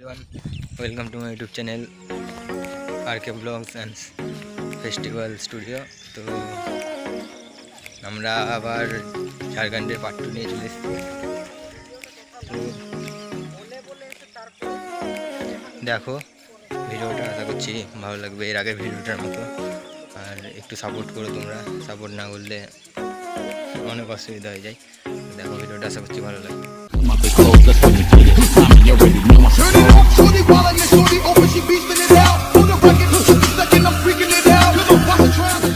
everyone, welcome to my YouTube channel RK Vlogs and Festival Studio। তো আমরা আবার ঝাড়খণ্ডের পার্ট 2 নিয়ে চলে এসেছি। তো দেখো ভিডিওটা, আশা করছি ভালো লাগবে এর আগের ভিডিওটার মতো। আর একটু সাপোর্ট করো তোমরা, সাপোর্ট না করলে অনেক অসুবিধা হয়ে যায়। দেখো ভিডিওটা, আশা করছি ভালো লাগবে। Turn it up, shorty, while I'm shorty, open, she beastin' it out. On the record, second, I'm freaking it out. You're the one trying to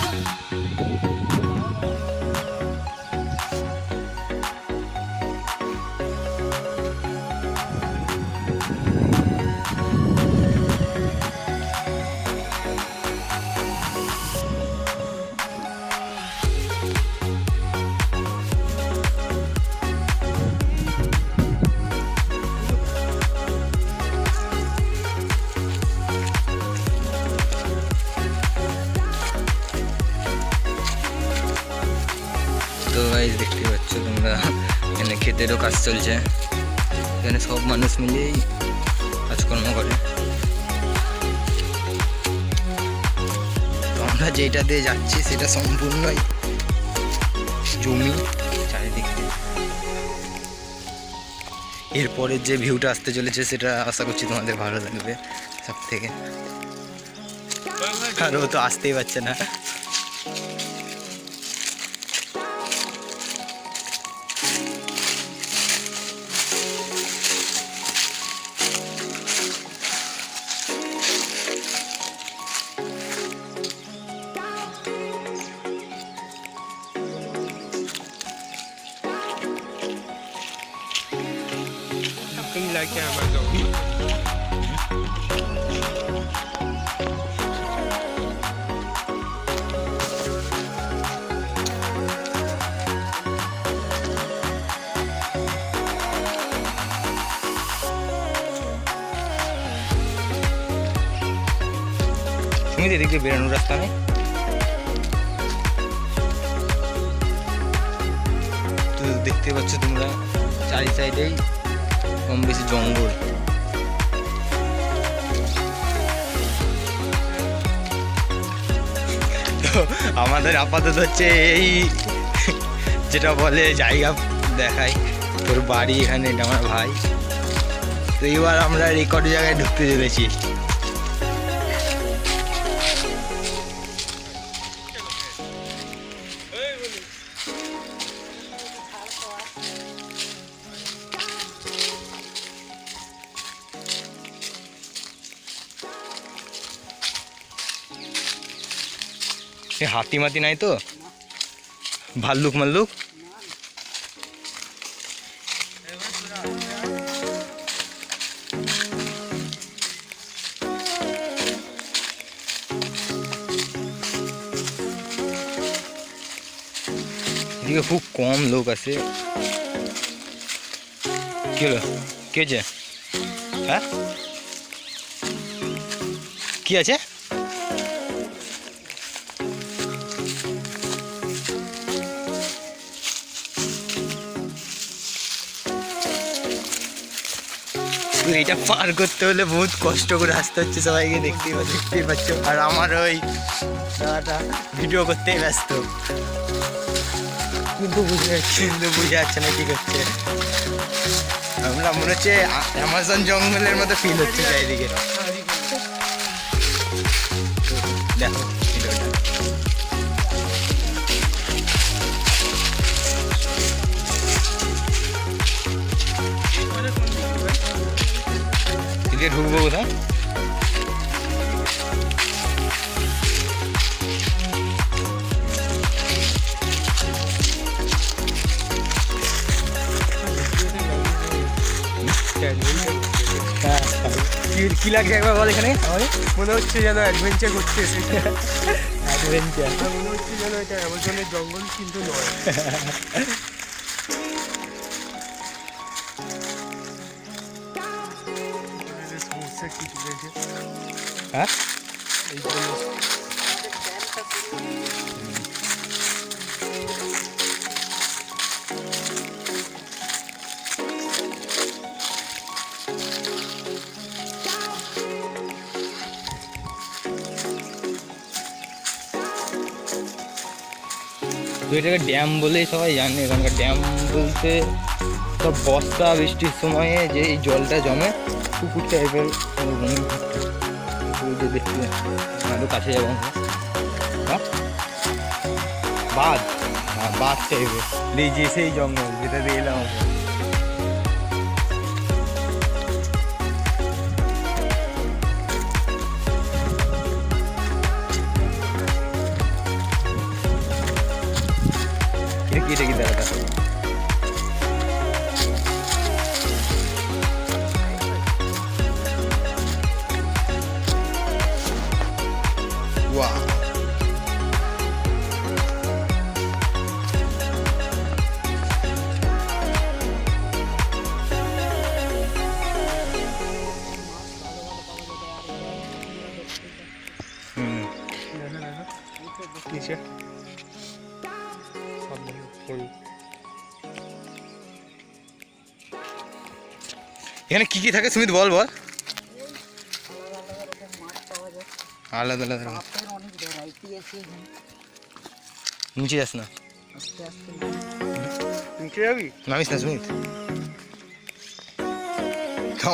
তো গাইস দেখতে পাচ্ছ তোমরা, এখানে ক্ষেতেরও কাজ চলছে। এখানে সব মানুষ মিলেই কাজকর্ম করে। তো আমরা যেটা দিয়ে যাচ্ছি সেটা সম্পূর্ণই জমি চারিদিকে। এরপরে যে ভিউটা আসতে চলেছে সেটা আশা করছি তোমাদের ভালো লাগবে সব থেকে। আর ও তো আসতেই পারছে না। Something like Amazon. তুমি এদিকে বেরোনোর রাস্তা নেই। তো দেখতে পাচ্ছ তোমরা চারি সাইডেই কম বেশি জঙ্গল। তো আমাদের আপাতত হচ্ছে এই যেটা বলে জায়গা দেখাই, তোর বাড়ি এখানে, এটা আমার ভাই। তো এবার আমরা রেকর্ড জায়গায় ঢুকতে চলেছি। হাতি মাতি নাই তো? ভাল্লুক মাল্লুক? এদিকে খুব কম লোক আছে। কি হলো? কি হয়েছে? হ্যাঁ, কি আছে? এটা পার করতে হলে বহুত কষ্ট করে আসতে হচ্ছে সবাইকে, দেখতেই পাচ্ছ। আর আমার ওই দাদাটা ভিডিও করতেই ব্যস্ত, কিন্তু বুঝে যাচ্ছে না কি করছে। আমরা মনে হচ্ছে অ্যামাজন জঙ্গলের মতো ফিল হচ্ছে চারিদিকে। দেখো ভিডিওটা, ঢুকবো কোথায়? কি লাগছে একবার বল। এখানে মনে হচ্ছে যেন অ্যাডভেঞ্চার করতে এসেছে। অ্যাডভেঞ্চার মনে হচ্ছে যেন এটা অ্যামাজনের জঙ্গল, কিন্তু নয়। সমস্যা কি চলেছে? হ্যাঁ, এই জন্য তো এটাকে ড্যাম বলেই সবাই জানে। এখানকার ড্যাম বলতে সব বর্ষা বৃষ্টির সময়ে যে এই জলটা জমে পুকুর টাইপের দেখতে আরও কাছে যাবো আমরা। হ্যাঁ বাঁধ, হ্যাঁ বাঁধ টাইপের এই যে সেই জঙ্গল যেটা দিয়ে এলাম আমরা। এটা কি দেখা দেখো নিচে সাবধানে পড়ি। এখানে কি কি থাকে সুমিত বল বল। আলাদা আলাদা রকম। অনেক ভ্যারাইটি আছে এখানে। নিচে যাস না, আস্তে আস্তে নিচে যাবি? নামিস না সুমিত।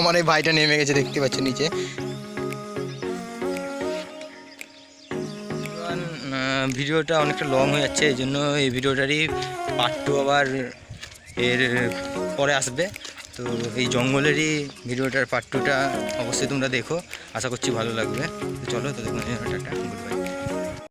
আমার এই ভাইটা নেমে গেছে দেখতে পাচ্ছ নিচে। ভিডিওটা অনেকটা লং হয়ে যাচ্ছে, এই জন্য এই ভিডিওটারই পার্ট 2 আবার এর পরে আসবে। তো এই জঙ্গলেরই ভিডিওটার পার্ট 2টা অবশ্যই তোমরা দেখো, আশা করছি ভালো লাগবে। তো চলো, তো দেখুন টাটা, গুড বাই।